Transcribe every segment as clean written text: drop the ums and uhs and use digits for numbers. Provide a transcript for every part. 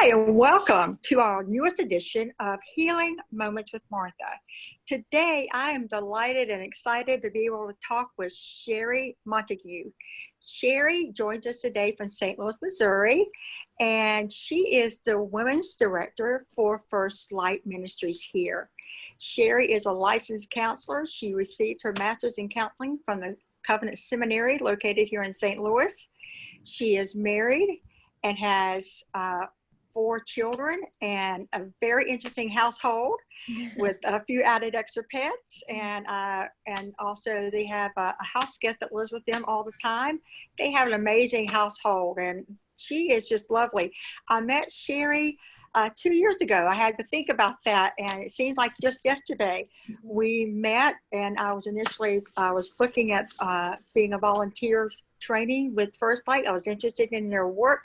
Hi, and welcome to our newest edition of Healing Moments with Martha. Today, I am delighted and excited to be able to talk with Shari Montague. Shari joins us today from St. Louis, Missouri, and she is the Women's Director for First Light Ministries here. Shari is a licensed counselor. She received her master's in counseling from the Covenant Seminary located here in St. Louis. She is married and has 4 children and a very interesting household with a few added extra pets, and also they have a house guest that lives with them all the time. They have an amazing household, and she is just lovely. I met Shari 2 years ago. I had to think about that, and it seems like just yesterday we met, and I was looking at being a volunteer training with First Light. I was interested in their work,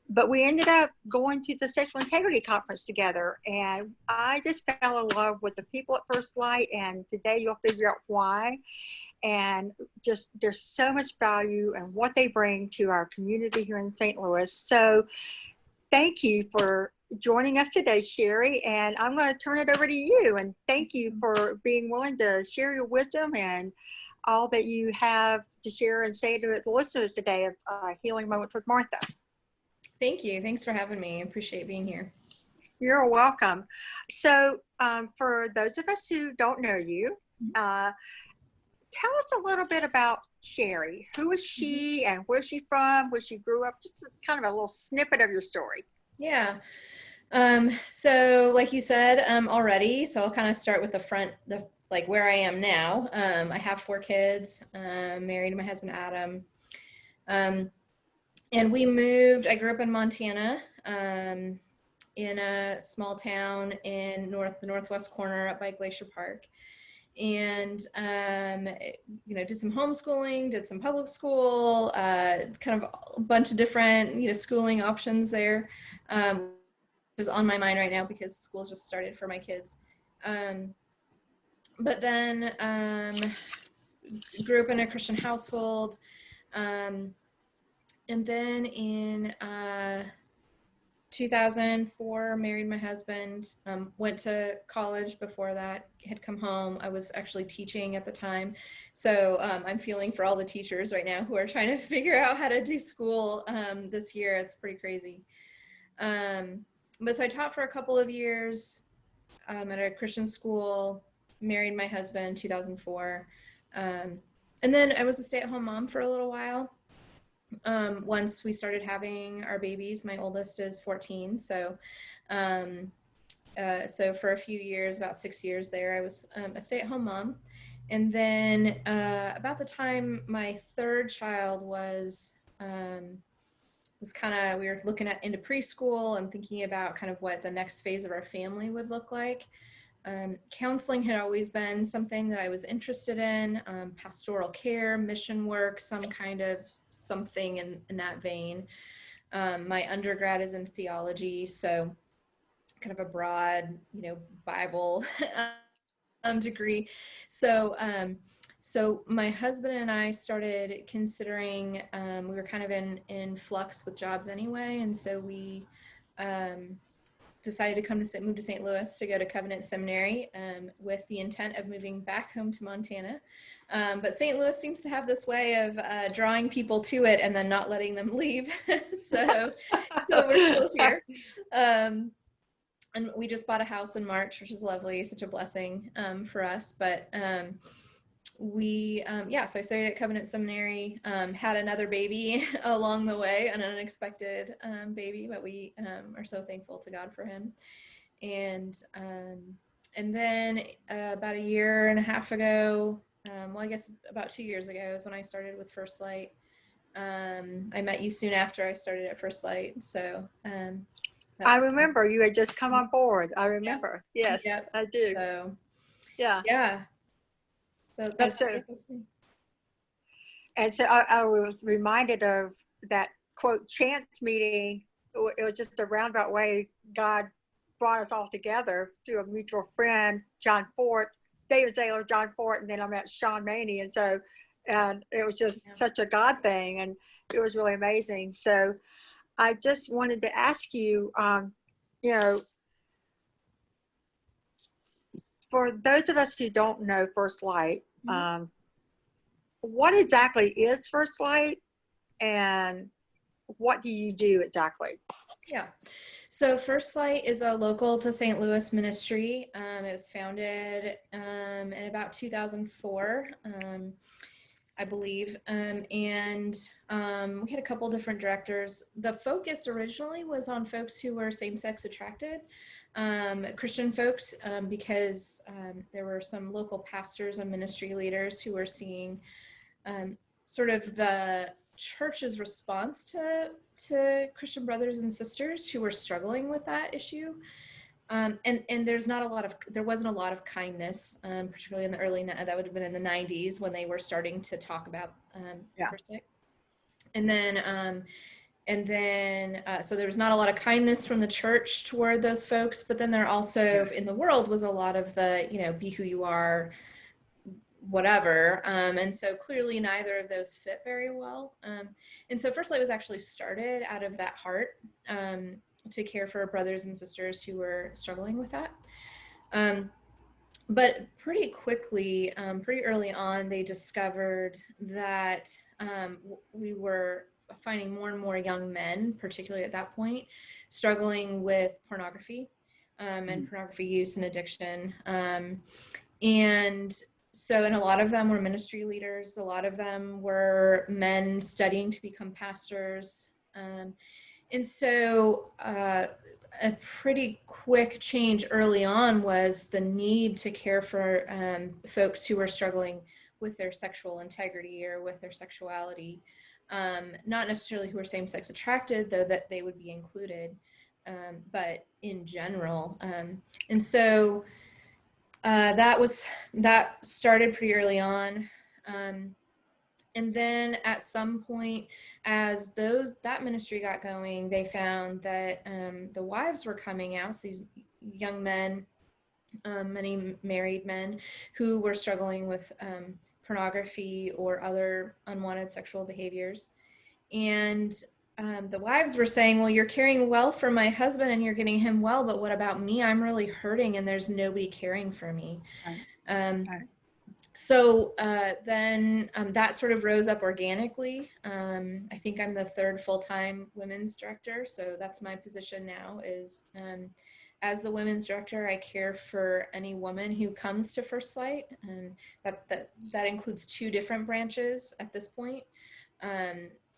but we ended up going to the Sexual Integrity Conference together, and I just fell in love with the people at First Light, and today you'll figure out why. And just there's so much value and what they bring to our community here in St. Louis. So thank you for joining us today, Shari, and I'm going to turn it over to you. And thank you for being willing to share your wisdom and all that you have to share and say to the listeners today of Healing Moments with Martha. Thank you. Thanks for having me. I appreciate being here. You're welcome. So for those of us who don't know you, tell us a little bit about Shari. Who is she and where's she from, where she grew up? Just kind of a little snippet of your story. Yeah. So like you said already, so I'll kind of start with like where I am now. I have 4 kids, married to my husband, Adam. And we moved, I grew up in Montana, in a small town in the northwest corner up by Glacier Park. And, did some homeschooling, did some public school, kind of a bunch of different, schooling options there. Is on my mind right now because school's just started for my kids. But then grew up in a Christian household. And then in 2004, married my husband, went to college before that, had come home. I was actually teaching at the time. So I'm feeling for all the teachers right now who are trying to figure out how to do school this year. It's pretty crazy. But so I taught for a couple of years at a Christian school, married my husband in 2004. And then I was a stay-at-home mom for a little while. Once we started having our babies, my oldest is 14. So for a few years, about 6 years there, I was a stay-at-home mom. And then about the time my 3rd child was we were looking into preschool and thinking about kind of what the next phase of our family would look like. Counseling had always been something that I was interested in, pastoral care, mission work, some kind of something in that vein. My undergrad is in theology, so kind of a broad, Bible degree. So my husband and I started considering, we were kind of in flux with jobs anyway, and so we decided to move to St. Louis to go to Covenant Seminary with the intent of moving back home to Montana. But St. Louis seems to have this way of drawing people to it and then not letting them leave. so we're still here. And we just bought a house in March, which is lovely, such a blessing for us. But so I studied at Covenant Seminary, had another baby along the way, an unexpected baby, but we are so thankful to God for him. And then about 1.5 years ago, I guess about 2 years ago is when I started with First Light. I met you soon after I started at First Light, so I remember you had just come on board. I remember. Yep. Yes, I do. So yeah. So that's me. And so I was reminded of that quote chance meeting. It was just a roundabout way God brought us all together through a mutual friend, John Fort, David Zaylor, John Fort, and then I met Sean Maney. And it was just such a God thing, and it was really amazing. So I just wanted to ask you, you know, for those of us who don't know First Light, what exactly is First Light, and what do you do exactly? Yeah. So First Light is a local to St. Louis ministry. It was founded in about 2004, I believe. And we had a couple different directors. The focus originally was on folks who were same-sex attracted, Christian folks, because there were some local pastors and ministry leaders who were seeing sort of the church's response to Christian brothers and sisters who were struggling with that issue. And there wasn't a lot of kindness, particularly in the that would have been in the 90s when they were starting to talk about First Light. And then so there was not a lot of kindness from the church toward those folks, but then there also in the world was a lot of the, be who you are, whatever. And so clearly neither of those fit very well. And so First Light was actually started out of that heart, to care for brothers and sisters who were struggling with that. But pretty quickly, pretty early on, they discovered that we were finding more and more young men, particularly at that point, struggling with pornography and pornography use and addiction. And a lot of them were ministry leaders. A lot of them were men studying to become pastors. And so a pretty quick change early on was the need to care for folks who were struggling with their sexual integrity or with their sexuality. Not necessarily who were same-sex attracted, though that they would be included, but in general. And so that started pretty early on. And then at some point, as that ministry got going, they found that the wives were coming out, so these young men, many married men, who were struggling with pornography or other unwanted sexual behaviors. And the wives were saying, well, you're caring well for my husband and you're getting him well, but what about me? I'm really hurting and there's nobody caring for me. So then that sort of rose up organically. I think I'm the third full-time women's director, so that's my position now is as the women's director, I care for any woman who comes to First Light. That includes two different branches at this point.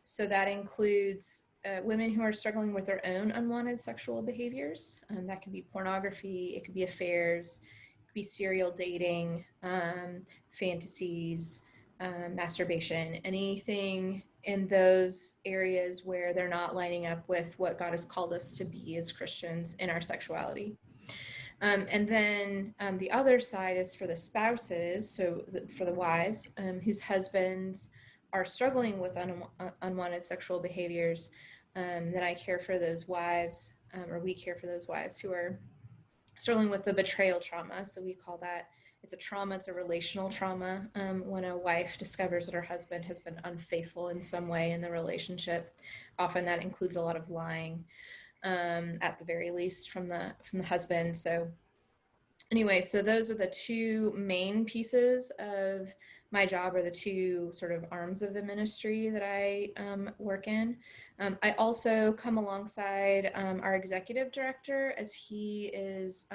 So that includes women who are struggling with their own unwanted sexual behaviors. That could be pornography, it could be affairs, be serial dating, fantasies, masturbation, anything in those areas where they're not lining up with what God has called us to be as Christians in our sexuality. And then the other side is for the spouses, so for the wives whose husbands are struggling with unwanted sexual behaviors, then I care for those wives, or we care for those wives who are struggling with the betrayal trauma. So we call that, it's a trauma, it's a relational trauma. When a wife discovers that her husband has been unfaithful in some way in the relationship, often that includes a lot of lying, at the very least from the husband. So anyway, so those are the two main pieces of my job, or the two sort of arms of the ministry that I work in. I also come alongside our executive director, as he is,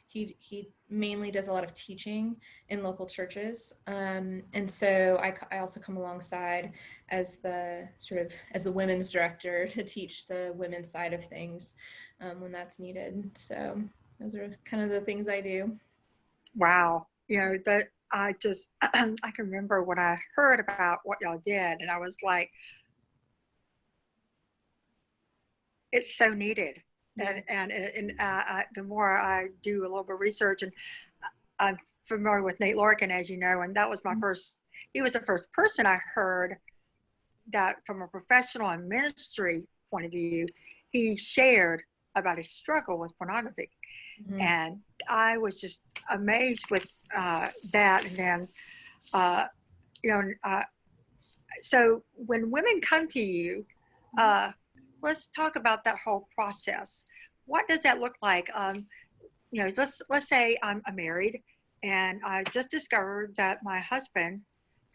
he mainly does a lot of teaching in local churches. And so I also come alongside as the women's director to teach the women's side of things when that's needed. So those are kind of the things I do. Wow. That I just, I can remember when I heard about what y'all did, and I was like, it's so needed. Yeah. And the more I do a little bit of research, and I'm familiar with Nate Lorcan, as you know, and that was my he was the first person I heard that from a professional and ministry point of view, he shared about his struggle with pornography. Mm-hmm. And I was just amazed with that. And then, so when women come to you, let's talk about that whole process. what does that look like? Let's say I'm married, and I just discovered that my husband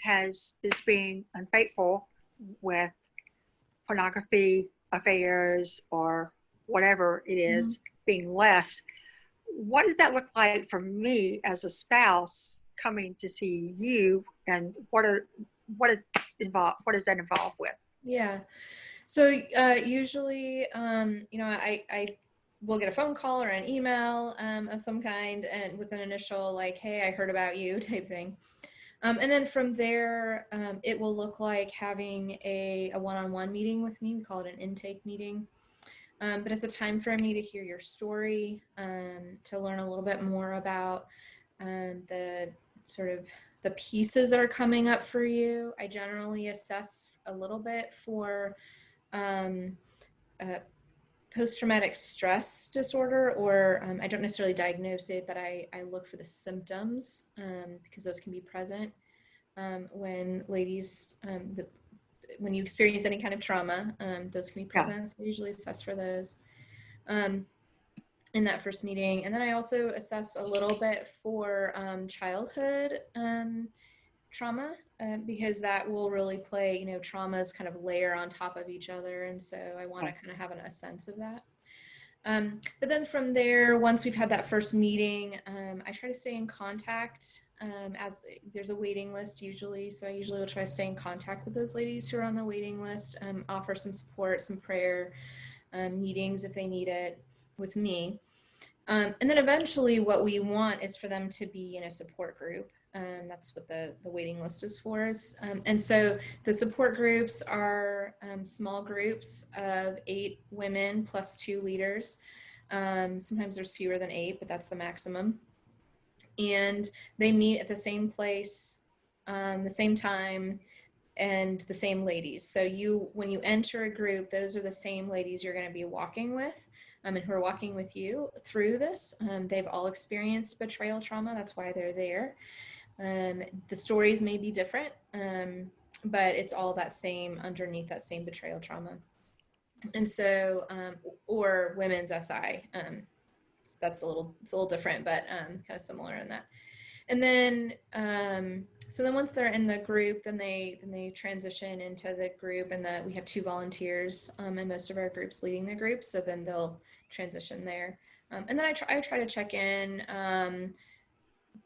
is being unfaithful with pornography affairs or whatever it Mhm. is, being less. What does that look like for me as a spouse coming to see you, and what does that involve with? Yeah. So usually, I will get a phone call or an email of some kind, and with an initial like, "Hey, I heard about you" type thing. And then from there, it will look like having a one-on-one meeting with me. We call it an intake meeting. But it's a time for me to hear your story, to learn a little bit more about the sort of the pieces that are coming up for you. I generally assess a little bit for um, uh, post-traumatic stress disorder, or I don't necessarily diagnose it, but I look for the symptoms, because those can be present when ladies, when you experience any kind of trauma, those can be Yeah. present. So I usually assess for those um, in that first meeting. And then I also assess a little bit for childhood trauma, because that will really play, traumas kind of layer on top of each other. And so I want to kind of have a sense of that. But then from there, once we've had that first meeting, I try to stay in contact, as there's a waiting list usually. So I usually will try to stay in contact with those ladies who are on the waiting list, offer some support, some prayer, meetings if they need it with me. And then eventually what we want is for them to be in a support group. That's what the waiting list is for us. And so the support groups are small groups of 8 women plus 2 leaders. Sometimes there's fewer than 8, but that's the maximum. And they meet at the same place, the same time, and the same ladies. So when you enter a group, those are the same ladies you're going to be walking with, and who are walking with you through this. They've all experienced betrayal trauma. That's why they're there. The stories may be different, but it's all that same, underneath that same betrayal trauma. And so, or women's SI. It's a little different, but kind of similar in that. And then so then once they're in the group, then they transition into the group, and we have 2 volunteers in most of our groups leading the group. So then they'll transition there, and then I try to check in,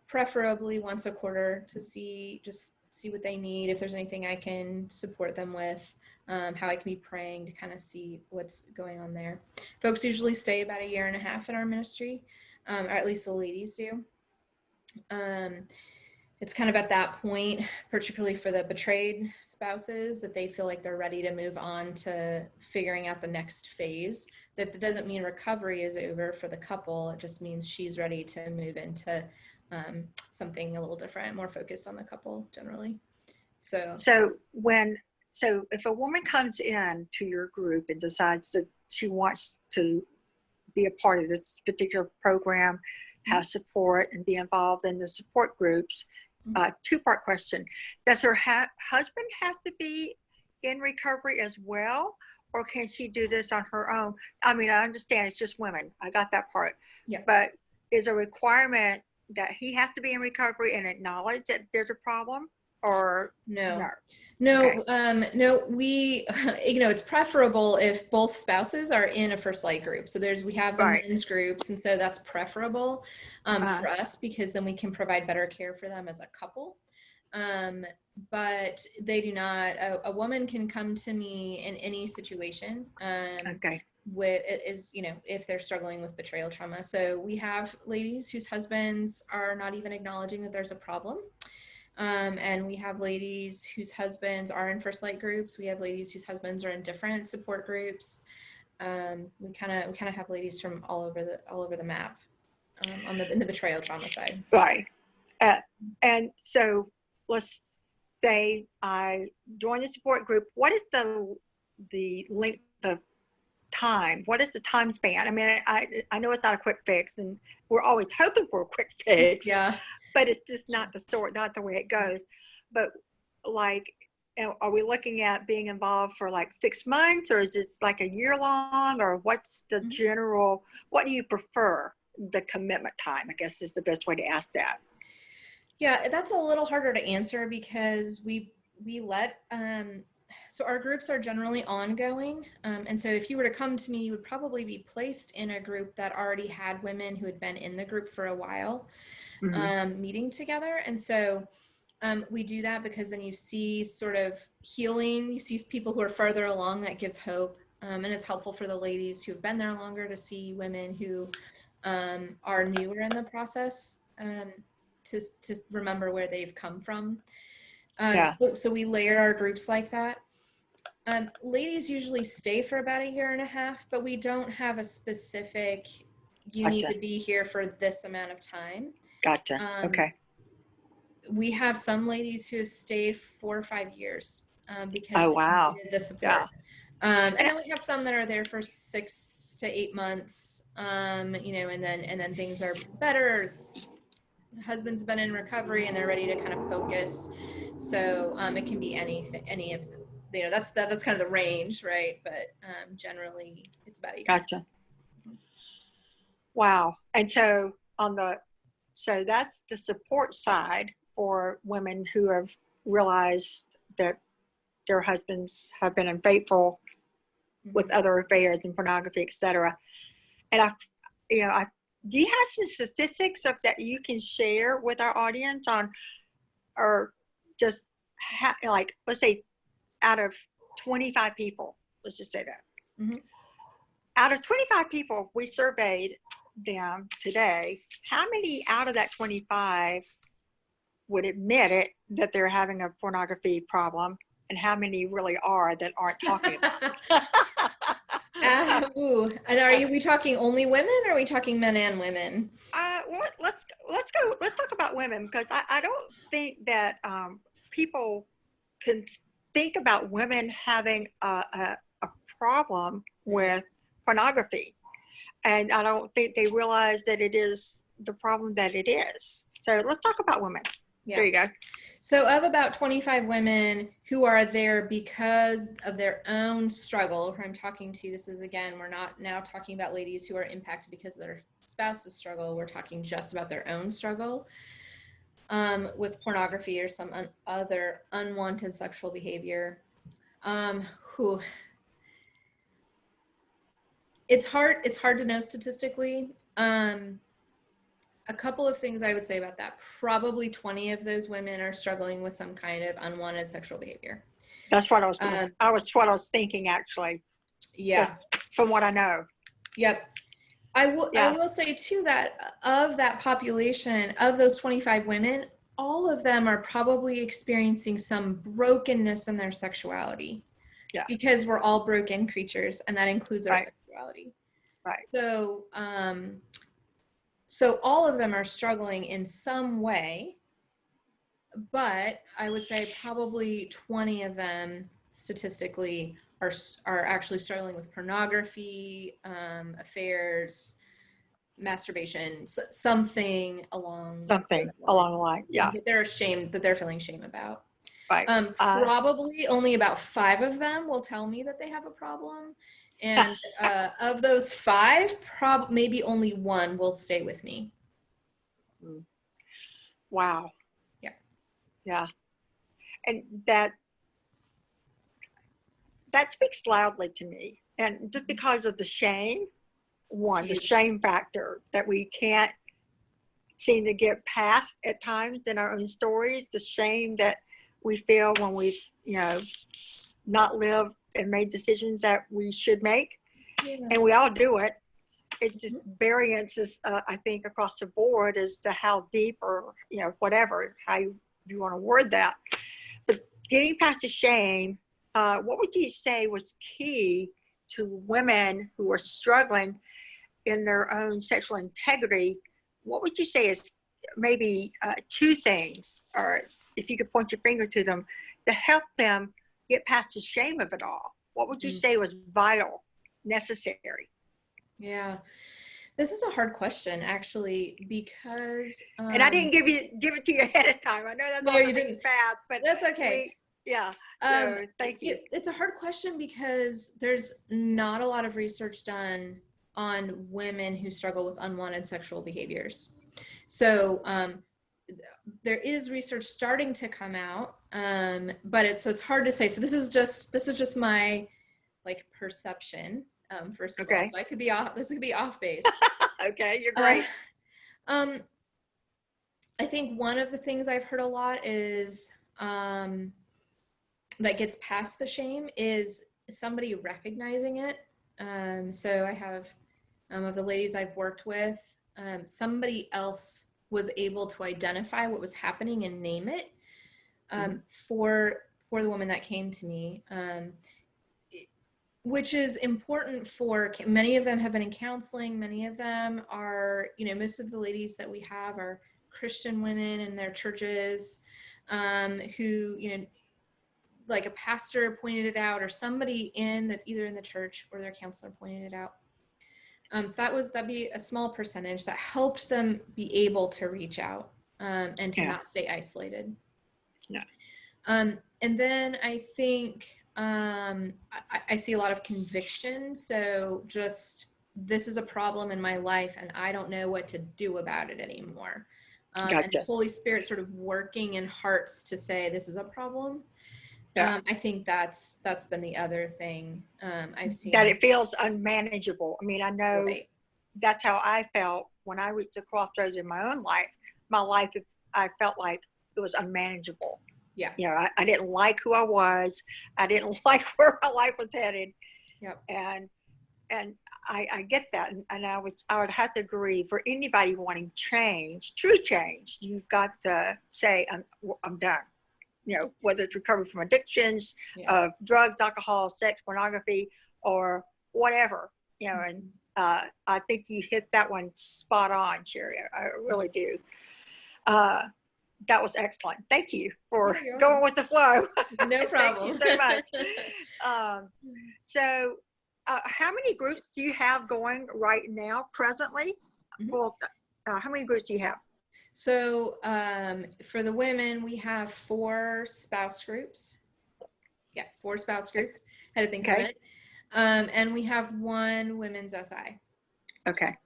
preferably once a quarter, to see what they need, if there's anything I can support them with, how I can be praying to kind of see what's going on there. Folks usually stay about 1.5 years in our ministry, or at least the ladies do. It's kind of at that point, particularly for the betrayed spouses, that they feel like they're ready to move on to figuring out the next phase. That doesn't mean recovery is over for the couple. It just means she's ready to move into something a little different, more focused on the couple generally. So if a woman comes in to your group and decides that she wants to be a part of this particular program, have support, and be involved in the support groups, 2-part question: does her husband have to be in recovery as well, or can she do this on her own? I mean, I understand it's just women. I got that part. Yeah. But is a requirement that he has to be in recovery and acknowledge that there's a problem, or No. Okay. No, we, it's preferable if both spouses are in a First Light group. So we have the Right. men's groups, and so that's preferable for us, because then we can provide better care for them as a couple. But they do not. A woman can come to me in any situation. Okay. If they're struggling with betrayal trauma. So we have ladies whose husbands are not even acknowledging that there's a problem. And we have ladies whose husbands are in First Light groups. We have ladies whose husbands are in different support groups. We kind of have ladies from all over the map, in the betrayal trauma side. Right. And so let's say I join the support group. What is the length of time? What is the time span? I mean, I know it's not a quick fix, and we're always hoping for a quick fix. Yeah. But it's just not the way it goes. But like, are we looking at being involved for like 6 months, or is it like a year long, or what's the general, what do you prefer the commitment time, I guess is the best way to ask that? Yeah, that's a little harder to answer because we let so our groups are generally ongoing, and so if you were to come to me, you would probably be placed in a group that already had women who had been in the group for a while, meeting together. And so we do that because then you see sort of healing, you see people who are further along, that gives hope, and it's helpful for the ladies who have been there longer to see women who are newer in the process, to remember where they've come from. So we layer our groups like that. Ladies usually stay for about a year and a half, but we don't have a specific, you need to be here for this amount of time. Gotcha. Okay. We have some ladies who have stayed 4 or 5 years because wow. they needed the support. And then we have some that are there for 6 to 8 months, you know, and then things are better. Husband's been in recovery and they're ready to kind of focus. So it can be anything, any of, you know, that's kind of the range, right? But generally it's about a year. Gotcha. Wow. And so so that's the support side for women who have realized that their husbands have been unfaithful with other affairs and pornography, etc. And do you have some statistics that you can share with our audience on, or just like, let's say out of 25 people, let's just say that. Out of 25 people, we surveyed them today, how many out of that 25 would admit it, that they're having a pornography problem, and how many really are that aren't talking about it? And we talking only women, or are we talking men and women? Well, let's talk about women, because I don't think that people can think about women having a problem with pornography, and I don't think they realize that it is the problem that it is. So let's talk about women. Yeah. There you go. So of about 25 women who are there because of their own struggle, who I'm talking to, this is, again, we're not now talking about ladies who are impacted because of their spouse's struggle. We're talking just about their own struggle with pornography or some other unwanted sexual behavior. It's hard to know statistically. A couple of things I would say about that. Probably 20 of those women are struggling with some kind of unwanted sexual behavior. That's what I was thinking, actually. Yeah. Just from what I know. Yep. I will say too that of that population, of those 25 women, all of them are probably experiencing some brokenness in their sexuality. Yeah. Because we're all broken creatures, and that includes our sexuality. Right. So all of them are struggling in some way, but I would say probably 20 of them statistically are actually struggling with pornography, affairs, masturbation, something along the line. Yeah. That they're ashamed, that they're feeling shame about. Right. Probably only about 5 of them will tell me that they have a problem. And of those 5, maybe only 1 will stay with me. Wow. Yeah. Yeah. And that speaks loudly to me. And just because of the shame, the shame factor that we can't seem to get past at times in our own stories, the shame that we feel when we've, not lived and made decisions that we should make. Yeah. And we all do it. It just variances, I think, across the board as to how deep, or, whatever, how you want to word that. But getting past the shame, what would you say was key to women who are struggling in their own sexual integrity? What would you say is maybe 2 things, or if you could point your finger to them, to help them get past the shame of it all? What would you say was vital, necessary? Yeah, this is a hard question, actually, because and I didn't give it to you ahead of time. I know that's all the big path, but that's okay. So thank you. It's a hard question because there's not a lot of research done on women who struggle with unwanted sexual behaviors. So there is research starting to come out, but it's hard to say. So this is just my like perception, first of all. So I could be off. This could be off base. Okay, you're great. I think one of the things I've heard a lot is that gets past the shame is somebody recognizing it. So I have of the ladies I've worked with, somebody else was able to identify what was happening and name it for the woman that came to me, which is important for many of them have been in counseling. Many of them are, most of the ladies that we have are Christian women in their churches, who, like a pastor pointed it out, or somebody either in the church or their counselor pointed it out. So that'd be a small percentage that helped them be able to reach out, and to not stay isolated. Yeah. And then I think I see a lot of conviction. So just, this is a problem in my life and I don't know what to do about it anymore. Gotcha. And the Holy Spirit sort of working in hearts to say, this is a problem. Yeah. I think that's been the other thing I've seen. That it feels unmanageable. I mean, I know Right. That's how I felt when I reached the crossroads in my own life. My life, I felt like it was unmanageable. Yeah. I didn't like who I was. I didn't like where my life was headed. Yep. And I get that. And I would have to agree, for anybody wanting change, true change, you've got to say, I'm done. Whether it's recovery from addictions, drugs, alcohol, sex, pornography, or whatever, and I think you hit that one spot on, Shari. I really do. That was excellent. Thank you for going with the flow. No problem. Thank you so much. So how many groups do you have going right now, presently? Well, how many groups do you have? So for the women, we have 4 spouse groups. Yeah, 4 spouse groups. I had to think of it. And we have 1 women's SI. Okay.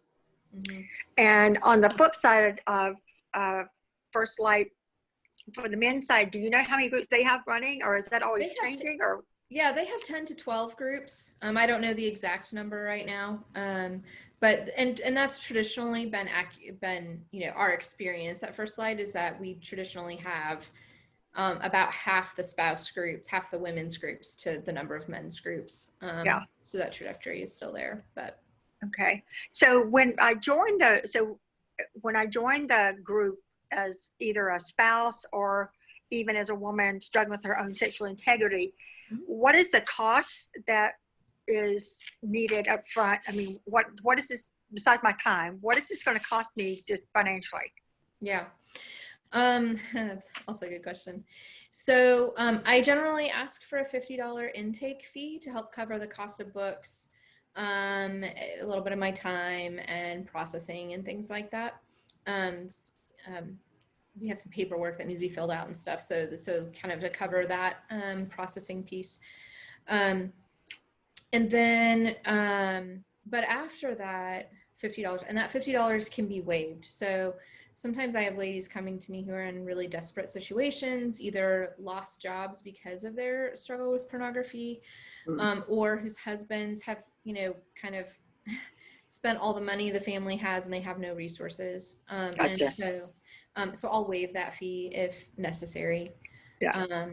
And on the flip side of First Light, for the men's side, do you know how many groups they have running, or is that always changing? Yeah, they have 10 to 12 groups. I don't know the exact number right now. But that's traditionally been our experience at First Light, is that we traditionally have about half the spouse groups, half the women's groups to the number of men's groups. So that trajectory is still there. But okay. So when I joined the group as either a spouse or even as a woman struggling with her own sexual integrity, what is the cost that is needed up front? I mean, what is this, besides my time, what is this going to cost me just financially? Yeah. That's also a good question. So I generally ask for a $50 intake fee to help cover the cost of books, a little bit of my time and processing and things like that. We have some paperwork that needs to be filled out and stuff. So kind of to cover that processing piece. And then, but after that, $50, and that $50 can be waived. So sometimes I have ladies coming to me who are in really desperate situations, either lost jobs because of their struggle with pornography, or whose husbands have, kind of spent all the money the family has and they have no resources. Gotcha. And so I'll waive that fee if necessary. Yeah.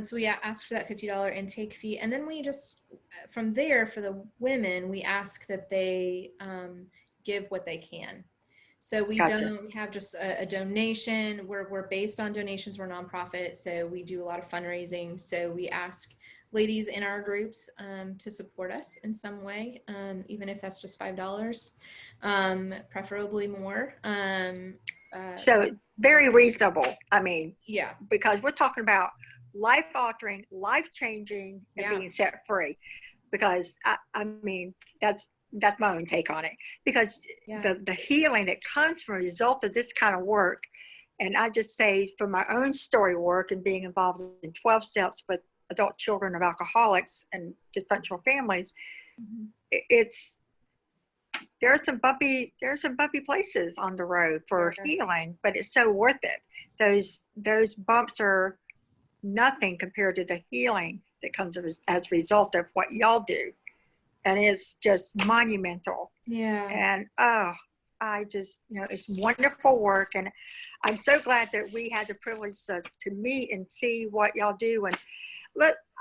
So we ask for that $50 intake fee, and then we just, from there, for the women, we ask that they give what they can. So we don't have just a donation. We're based on donations. We're a nonprofit, so we do a lot of fundraising. So we ask ladies in our groups to support us in some way, even if that's just $5, preferably more. So very reasonable. I mean, yeah, because we're talking about life-altering, life-changing, and being set free. Because I mean, that's my own take on it. Because the healing that comes from a result of this kind of work And I just say from my own story work and being involved in 12 steps with adult children of alcoholics and dysfunctional families, Mm-hmm. it's there are some bumpy places on the road for healing, but it's so worth it. Those bumps are nothing compared to the healing that comes as a result of what y'all do, and it's just monumental. Yeah. And I just, it's wonderful work, and I'm so glad that we had the privilege to meet and see what y'all do. And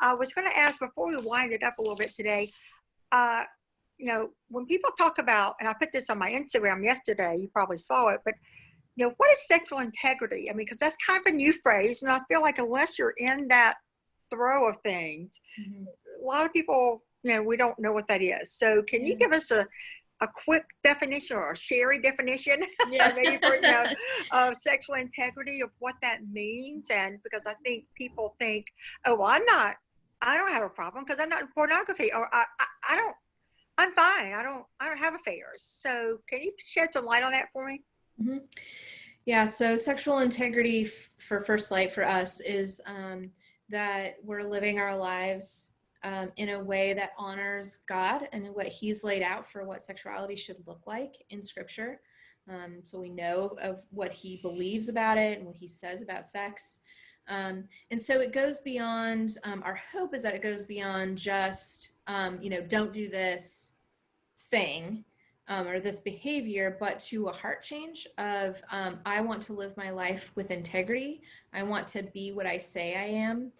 I was going to ask before we wind it up a little bit today. When people talk about, and I put this on my Instagram yesterday, you probably saw it, but what is sexual integrity? I mean, because that's kind of a new phrase, and I feel like unless you're in that throw of things, Mm-hmm. a lot of people, we don't know what that is. So can you give us a quick definition or a Shari definition, maybe for of sexual integrity, of what that means? And because I think people think, oh, well, I don't have a problem because I'm not in pornography, or I'm fine. I don't have affairs. So can you shed some light on that for me? Mm-hmm. Yeah. So sexual integrity for First Light for us is that we're living our lives in a way that honors God and what He's laid out for what sexuality should look like in Scripture. So we know of what He believes about it and what He says about sex. And so it goes beyond, our hope is that it goes beyond just, don't do this thing or this behavior, but to a heart change of, I want to live my life with integrity. I want to be what I say I am.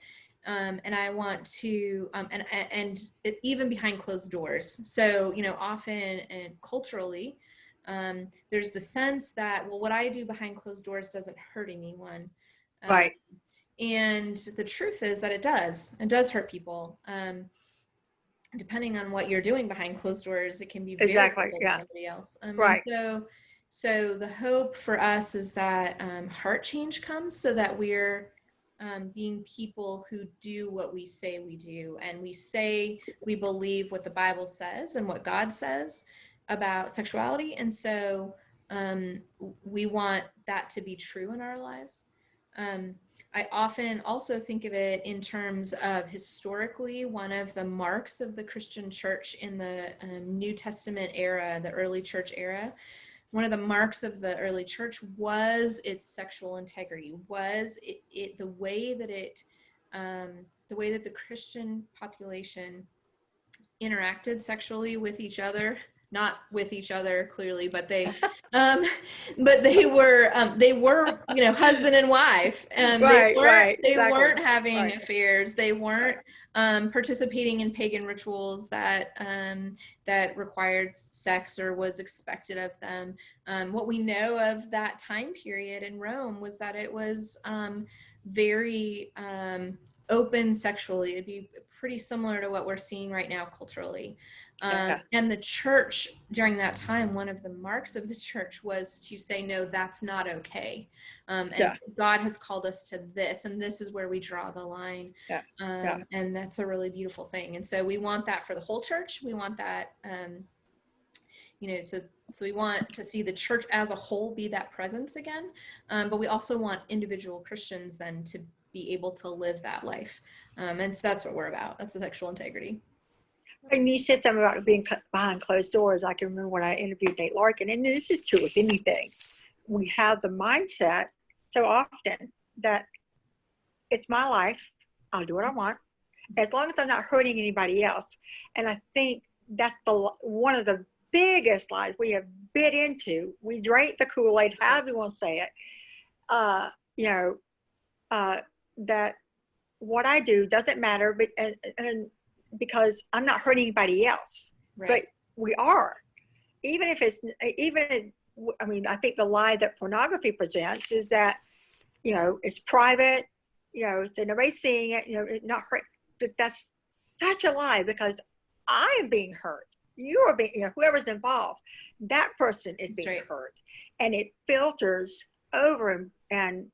And I want to, and even behind closed doors. So, often and culturally, there's the sense that, well, what I do behind closed doors doesn't hurt anyone. Right. And the truth is that it does hurt people. Depending on what you're doing behind closed doors, it can be very hurtful to somebody else. Right. So the hope for us is that heart change comes so that we're being people who do what we say we do. And we say we believe what the Bible says and what God says about sexuality. And so we want that to be true in our lives. I often also think of it in terms of historically, one of the marks of the Christian church in the New Testament era, the early church era, one of the marks of the early church was its sexual integrity, was it the way that the Christian population interacted sexually with each other, not with each other clearly, but they were husband and wife. They weren't having affairs. They weren't participating in pagan rituals that required sex or was expected of them. What we know of that time period in Rome was that it was very open sexually. It'd be pretty similar to what we're seeing right now culturally. And the church during that time, one of the marks of the church was to say, no, that's not okay. God has called us to this, and this is where we draw the line. And that's a really beautiful thing. And so we want that for the whole church. We want that, so we want to see the church as a whole be that presence again. But we also want individual Christians then to be able to live that life. And so that's what we're about. That's the sexual integrity. And you said something about being behind closed doors. I can remember when I interviewed Nate Larkin, and this is true with anything. We have the mindset so often that it's my life. I'll do what I want, as long as I'm not hurting anybody else. And I think that's one of the biggest lies we have bit into. We drank the Kool-Aid, however you want to say it. That what I do doesn't matter, but and because I'm not hurting anybody else. Right. But we are, I think the lie that pornography presents is that, it's private, so nobody's seeing it, not hurt. But that's such a lie, because I am being hurt. You are being, whoever's involved, that person is being hurt. And it filters over and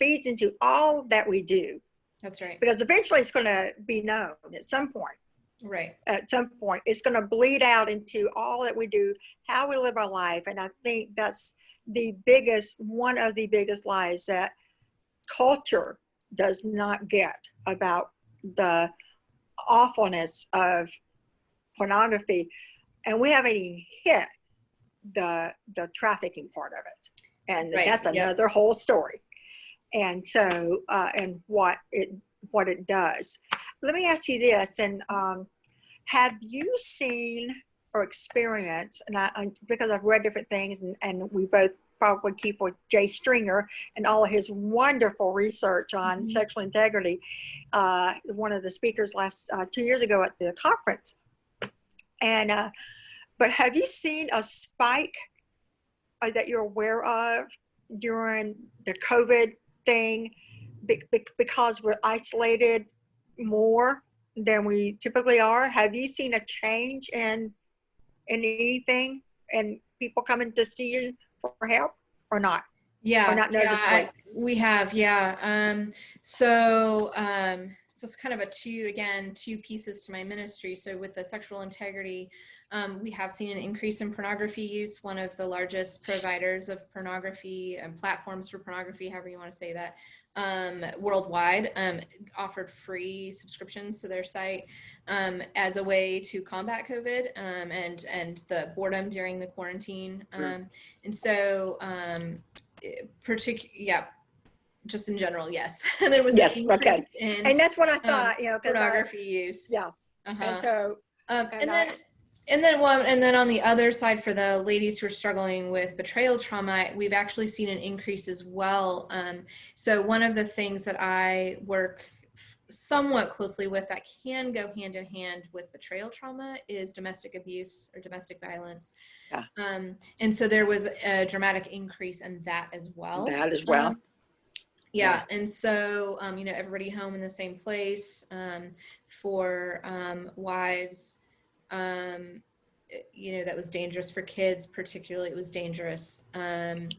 feeds into all that we do. That's right. Because eventually it's going to be known at some point. Right. At some point, it's going to bleed out into all that we do, how we live our life. And I think that's one of the biggest lies that culture does not get about the awfulness of pornography. And we haven't even hit the trafficking part of it. And Right. that's another whole story. And so, and what it does. Let me ask you this, and have you seen or experienced, and because I've read different things, and we both probably keep with Jay Stringer and all of his wonderful research on sexual integrity, one of the speakers last 2 years ago at the conference. And but have you seen a spike that you're aware of during the COVID thing, because we're isolated more than we typically are? Have you seen a change in anything, and people coming to see you for help, or not? Or not noticeably? We have, so it's kind of two pieces to my ministry. So with the sexual integrity, we have seen an increase in pornography use. One of the largest providers of pornography and platforms for pornography, however you want to say that, worldwide, offered free subscriptions to their site as a way to combat COVID and the boredom during the quarantine. And so, just in general, yes. There was yes, okay. And that's what I thought, pornography use. Yeah. And so, and then on the other side, for the ladies who are struggling with betrayal trauma, we've actually seen an increase as well. So one of the things that I work somewhat closely with that can go hand in hand with betrayal trauma is domestic abuse or domestic violence. Yeah. And so there was a dramatic increase in that as well. And so, everybody home in the same place, for wives, that was dangerous. For kids, particularly, it was dangerous when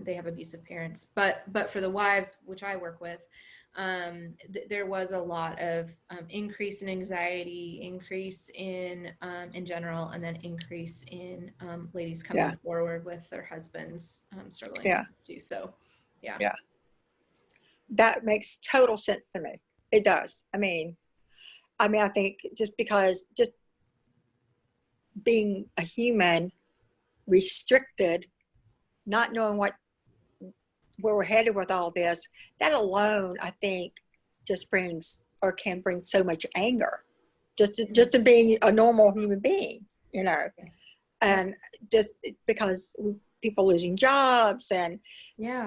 they have abusive parents. But for the wives, which I work with, there was a lot of increase in anxiety, increase in general, and then increase in ladies coming forward with their husbands struggling with this too. So, yeah. That makes total sense to me. It does. I mean, I think just being a human, restricted, not knowing where we're headed with all this, that alone, I think, just can bring so much anger, just to being a normal human being, and just because people losing jobs and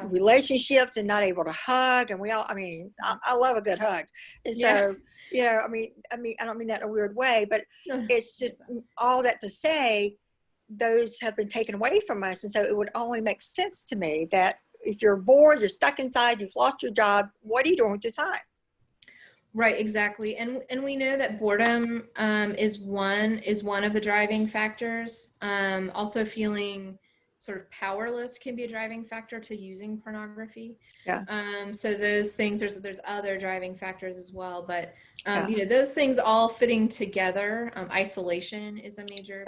relationships and not able to hug, and I love a good hug, and so I don't mean that in a weird way, but it's just all that to say those have been taken away from us. And so it would only make sense to me that if you're bored, you're stuck inside, you've lost your job, what are you doing with your time? Right, exactly. And we know that boredom is one of the driving factors. Also feeling sort of powerless can be a driving factor to using pornography. So those things, there's other driving factors as well, but those things all fitting together. Isolation is a major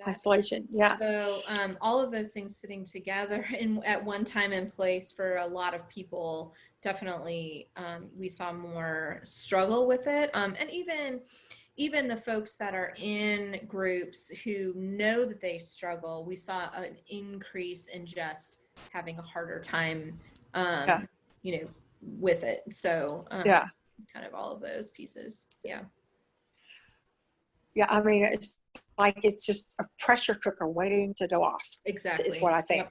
isolation. So all of those things fitting together at one time and place for a lot of people, definitely we saw more struggle with it. And even the folks that are in groups who know that they struggle, we saw an increase in just having a harder time, with it. So, kind of all of those pieces. I mean, it's like it's just a pressure cooker waiting to go off. Exactly. Is what I think.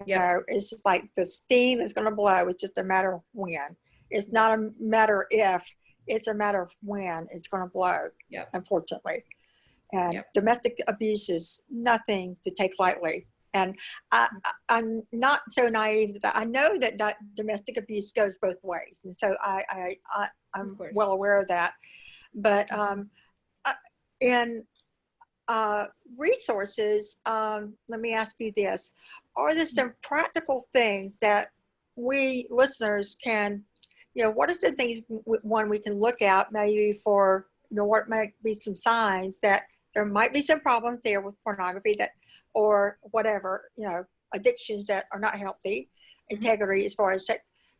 It's just like the steam is going to blow. It's just a matter of when. It's not a matter if. It's a matter of when it's going to blow, unfortunately. And domestic abuse is nothing to take lightly. And I'm not so naive that I know that domestic abuse goes both ways. And so I'm well aware of that. But in resources, let me ask you this. Are there some practical things that we listeners can, what are the things, one, we can look at maybe for, what might be some signs that there might be some problems there with pornography, that, or whatever, addictions that are not healthy, Mm-hmm. integrity as far as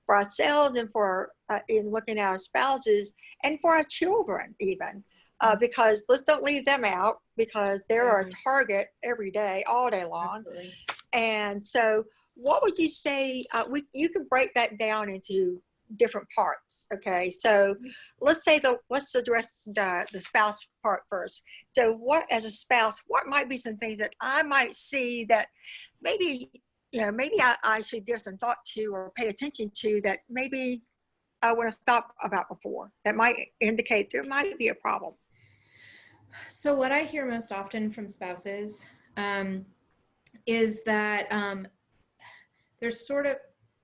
for ourselves and for in looking at our spouses and for our children even. Because let's don't leave them out, because they're a target every day, all day long. Absolutely. And so what would you say, you can break that down into different parts. Okay, so let's address the spouse part first. So what, as a spouse, what might be some things that I might see that maybe, maybe I should give some thought to or pay attention to, that maybe I would have thought about before, that might indicate there might be a problem? So what I hear most often from spouses is that there's sort of,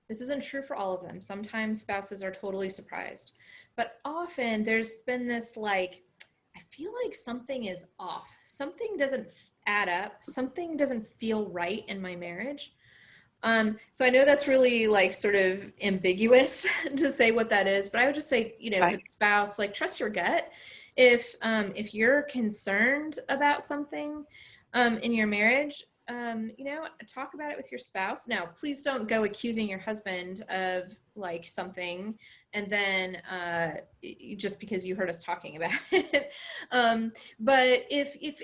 this isn't true for all of them. Sometimes spouses are totally surprised, but often there's been this like, I feel like something is off. Something doesn't add up. Something doesn't feel right in my marriage. So I know that's really like sort of ambiguous to say what that is, but I would just say, for the spouse, like trust your gut. If you're concerned about something in your marriage, talk about it with your spouse. Now, please don't go accusing your husband of like something and then just because you heard us talking about it. But if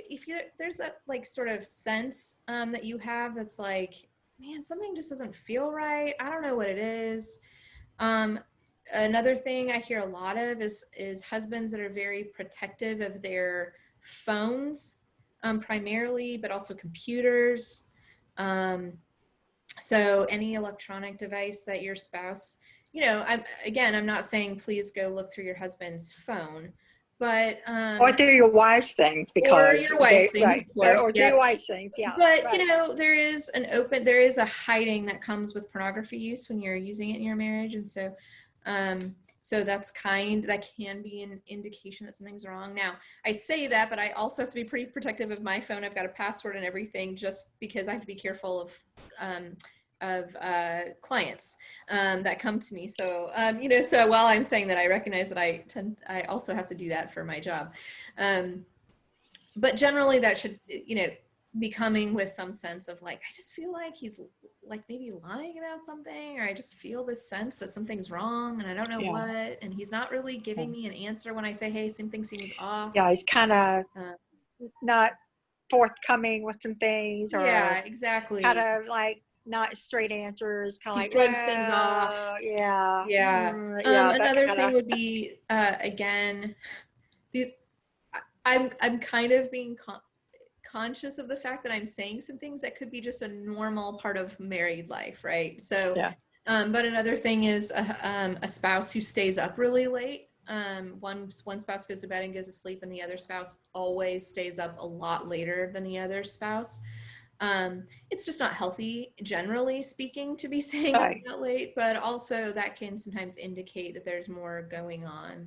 there's that like sort of sense that you have that's like, man, something just doesn't feel right. I don't know what it is. Another thing I hear a lot of is husbands that are very protective of their phones, primarily, but also computers. So any electronic device that your spouse, I'm not saying please go look through your husband's phone, but Or through your wife's things, or because your wife's things, right, of course, or through your wife's things, yeah. But right. there is a hiding that comes with pornography use when you're using it in your marriage, and so that can be an indication that something's wrong. Now, I say that, but I also have to be pretty protective of my phone. I've got a password and everything, just because I have to be careful of clients that come to me. So so while I'm saying that, I recognize that I also have to do that for my job. But generally that should, be coming with some sense of like, I just feel like he's like maybe lying about something, or I just feel this sense that something's wrong and I don't know what, and he's not really giving me an answer when I say, hey, something seems off. Yeah, he's kind of not forthcoming with some things, or Yeah, exactly. kind of like not straight answers, kind of He like, shrugs things off. yeah. Yeah. Yeah, Another thing would be, again, these, I'm kind of being conscious of the fact that I'm saying some things that could be just a normal part of married life, right? So, yeah. But another thing is a spouse who stays up really late. One spouse goes to bed and goes to sleep, and the other spouse always stays up a lot later than the other spouse. It's just not healthy, generally speaking, to be staying up that late, but also that can sometimes indicate that there's more going on.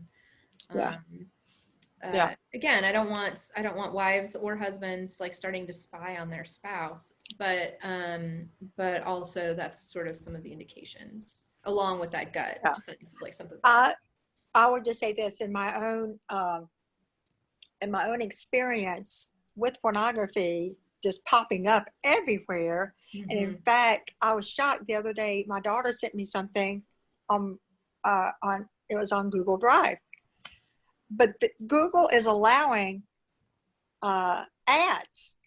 Again, I don't want wives or husbands like starting to spy on their spouse, but also that's sort of some of the indications along with that gut sense of like something. I would just say this, in my own experience with pornography just popping up everywhere. And in fact, I was shocked the other day. My daughter sent me something it was on Google Drive. But Google is allowing ads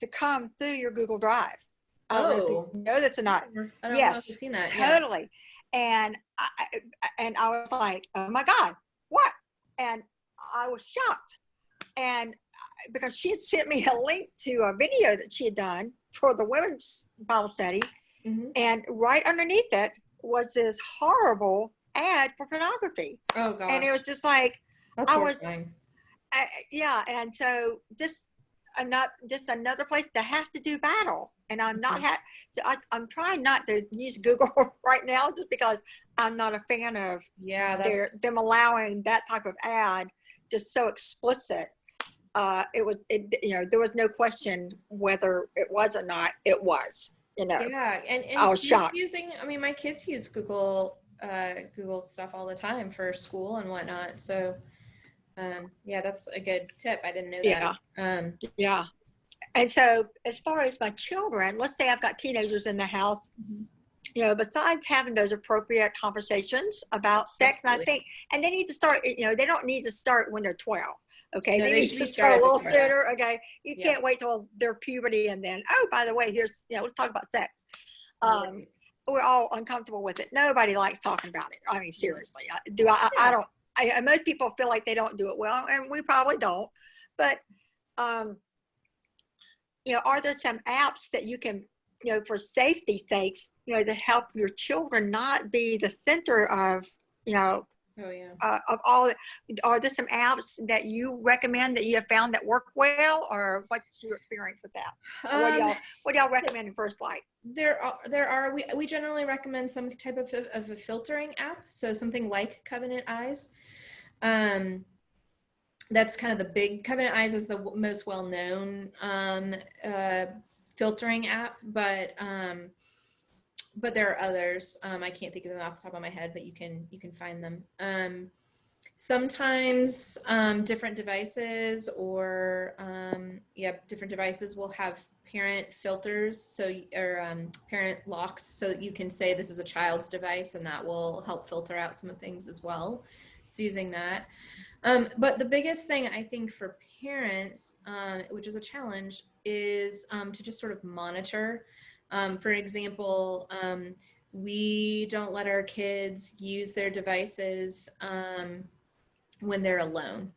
to come through your Google Drive. I don't know if you know this or not. I don't know if I've seen that. Totally. And I was like, oh my God, what? And I was shocked. And because she had sent me a link to a video that she had done for the women's Bible study. And right underneath it was this horrible ad for pornography. Oh God. And it was just like, that's horrifying. Yeah. And so just another place to have to do battle. And I'm not so I'm trying not to use Google right now, just because I'm not a fan of them allowing that type of ad, just so explicit. There was no question whether it was or not. It was, and I was shocked. My kids use Google stuff all the time for school and whatnot. So that's a good tip. I didn't know that. And so as far as my children, let's say I've got teenagers in the house, Mhm. you know, besides having those appropriate conversations about sex, and I Absolutely. think, and they need to start, you know, they don't need to start when they're 12. Okay. No, They they need should to be start a started little before that. sooner. Okay. You Yep. can't wait till their puberty and then, oh, by the way, here's, you know, let's talk about sex. Right. We're all uncomfortable with it. Nobody likes talking about it. I mean, Yeah. seriously, I Yeah. don't, most people feel like they don't do it well, and we probably don't, but, um, you know, are there some apps that you can, you know, for safety's sakes, you know, to help your children not be the center of, you know, Oh yeah. of all? Are there some apps that you recommend that you have found that work well, or what's your experience with that? Or Um, what do y'all recommend in First Light? there are we generally recommend some type of a filtering app, so something like Covenant Eyes. Um, that's kind of the big Covenant Eyes is the most well-known filtering app, but there are others. I can't think of them off the top of my head, but you can find them. Sometimes different devices or different devices will have parent filters, so or parent locks, so that you can say this is a child's device, and that will help filter out some of things as well. So using that. But the biggest thing I think for parents, which is a challenge, is to just sort of monitor. For example, we don't let our kids use their devices when they're alone.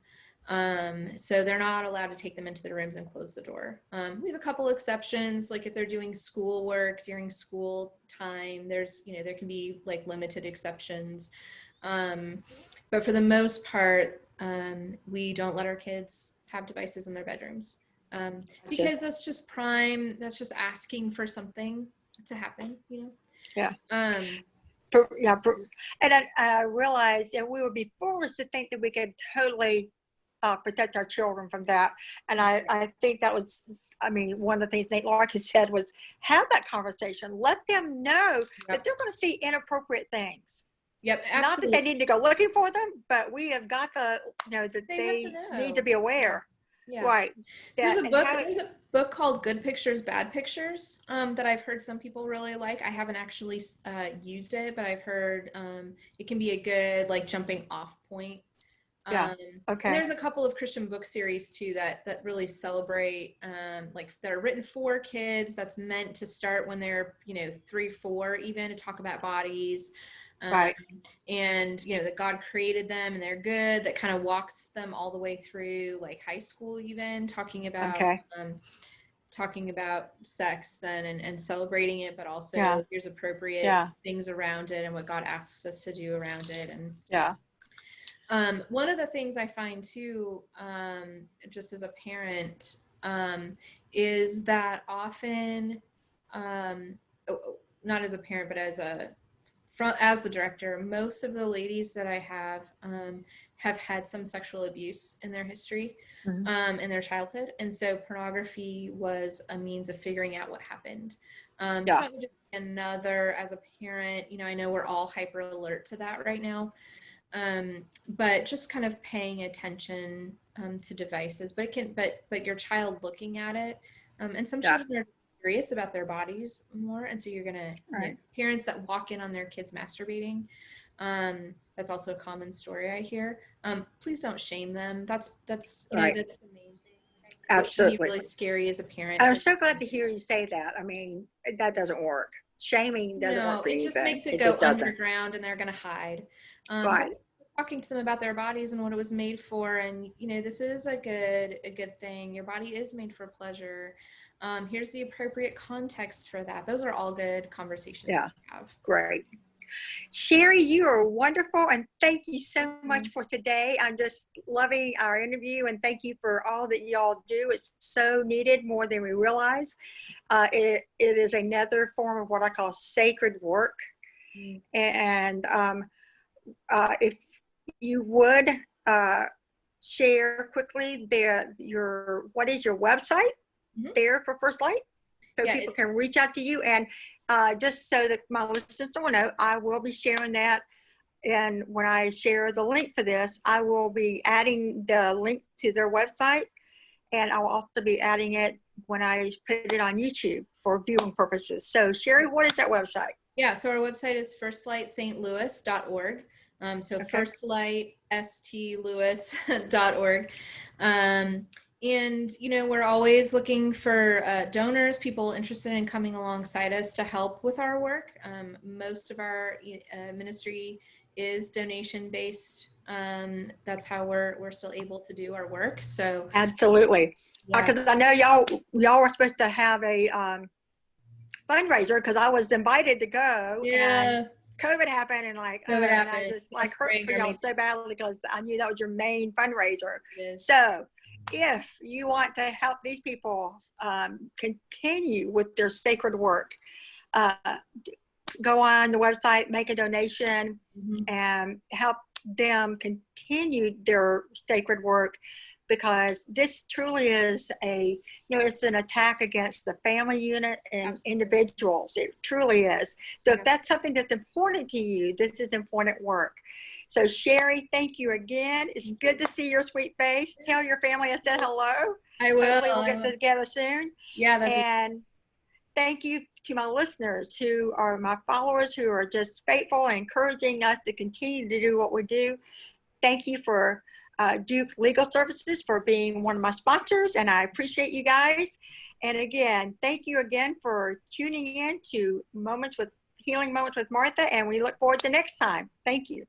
So they're not allowed to take them into their rooms and close the door. We have a couple exceptions, like if they're doing schoolwork during school time, there can be like limited exceptions. But for the most part, we don't let our kids have devices in their bedrooms, because that's just asking for something to happen, Yeah. Um, Yeah, and I realized, and we would be foolish to think that we could totally protect our children from that. And I think that was, I mean, one of the things Nate Larkin said was have that conversation. Let them know that they're going to see inappropriate things. Yep, Not that absolutely. they need to go looking for them, but we have got to, you know, that they need to be aware. Yeah. Right. There's That, a and book. how There's a book called Good Pictures, Bad Pictures that I've heard some people really like. I haven't actually used it, but I've heard it can be a good like jumping off point. yeah. And Okay. there's a couple of Christian book series too that really celebrate like that are written for kids. That's meant to start when they're 3, 4, even to talk about bodies. Right. And that God created them and they're good, that kind of walks them all the way through like high school, even Okay. talking about sex then and celebrating it, but also Yeah. here's appropriate Yeah. things around it and what God asks us to do around it. And Yeah. one of the things I find too, just as a parent, is that often, not as a parent, but as the director, most of the ladies that I have had some sexual abuse in their history, Mhm. in their childhood, and so pornography was a means of figuring out what happened. So Yeah. that would just be another, as a parent, I know we're all hyper alert to that right now, but just kind of paying attention to devices, but your child looking at it, and some Yeah. children are curious about their bodies more, and so you're gonna Right. parents that walk in on their kids masturbating, that's also a common story I hear. Please don't shame them. That's Right. that's the main thing. It can be Absolutely. really scary as a parent I'm to so glad to hear you say that. I mean, that doesn't work. Shaming doesn't work no, for it just anything. makes it It go just doesn't. underground and they're going to hide. But Right. talking to them about their bodies and what it was made for, and this is a good thing. Your body is made for pleasure. Here's the appropriate context for that. Those are all good conversations Yeah. to have. Great. Sherry, you are wonderful, and thank you so much Mm. for today. I'm just loving our interview, and thank you for all that y'all do. It's so needed, more than we realize. It is another form of what I call sacred work. Mm. And if you would share quickly what is your website there for First Light, so Yeah, people can reach out to you. And just so that my listeners don't know, I will be sharing that. And when I share the link for this, I will be adding the link to their website. and I'll also be adding it when I put it on YouTube for viewing purposes. So Shari, what is that website? Yeah, so our website is firstlightstlouis.org. So Okay. firstlightstlouis.org. And, you know, we're always looking for donors, people interested in coming alongside us to help with our work. Most of our ministry is donation based. That's how we're still able to do our work. So Absolutely. yeah, Because I know y'all were supposed to have a fundraiser because I was invited to go and yeah, COVID happened and COVID and I happened. just like That's hurt great. for I y'all mean, so badly because I knew that was your main fundraiser. it is. So if you want to help these people continue with their sacred work, uh, go on the website, make a donation, and help them continue their sacred work, because this truly is it's an attack against the family unit and Absolutely. individuals. It truly is. So Yeah. if that's something that's important to you, this is important work. So Shari, thank you again. It's good to see your sweet face. Tell your family I said hello. I will. Hopefully we'll get together soon. Yeah, that'd be And thank you to my listeners who are my followers, who are just faithful and encouraging us to continue to do what we do. Thank you for Duke Legal Services for being one of my sponsors, and I appreciate you guys. And again, thank you again for tuning in to Healing Moments with Martha, and we look forward to next time. Thank you.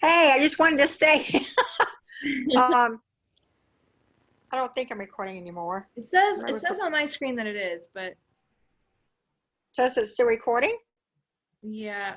Hey, I just wanted to say, I don't think I'm recording anymore. It says on my screen that it is, but Says it's still recording? yeah.